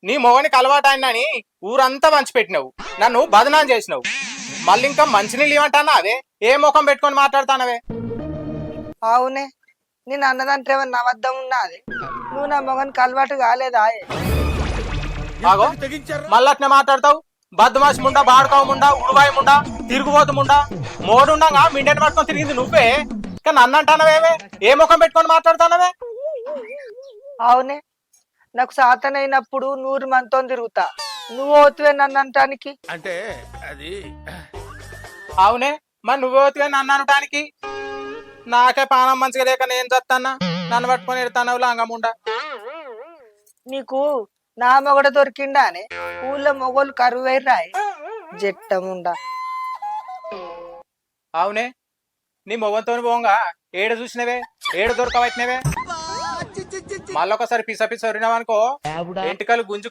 నీ మొగనికి అలవాటైందని ఊరంతా పంచిపెట్టినావు, నన్ను బదనాం చేసినావు. మళ్ళీ ఇంకా మంచినీళ్ళు ఇవ్వంటానా అవే? ఏ ముఖం పెట్టుకొని మాట్లాడతానవే? అవునే, నేను అన్నదంటే ఏమన్నా అబద్ధం ఉన్నది? నువ్వు నా మొగనికి అలవాటు కాలేదా? ఆగో, మళ్ళట్నే మాట్లాడతావు. బద్మాసి ముండా, బాడకావు ముండా, ఉడువాయి ముండా, తిరుగుబోతు ముండా, మోడుండగా మిండెని పట్టుకొని తిరిగింది నువ్వే. ఇంకా నన్ను అంటానవేవే? ఏ ముఖం పెట్టుకొని మాట్లాడతానవే? అవునే, నాకు సాతనైనప్పుడు 100 మందితో తిరుగుతా. నువ్వు ఓతువే నన్ను అంటానికి? అంటే అది అవునే, మరి నువ్వే నన్ను అనటానికి? నాకే పానం మంచిగా లేక నేను చస్తానా? నన్ను పట్టుకొని ఎడతానవు లాంగముండా. నీకు నా మొగడ దొరికిండా అని ఊళ్ళో మొగోళ్ళు కరువైరాయి జట్టముండా. అవునే, నీ మొగంతో పోంగా ఏడ చూసినవే? ఏడ దొరకవచ్చినవే? మళ్ళొకసారి పిస పిస వరినావనుకో ఎంటికలు గుంజు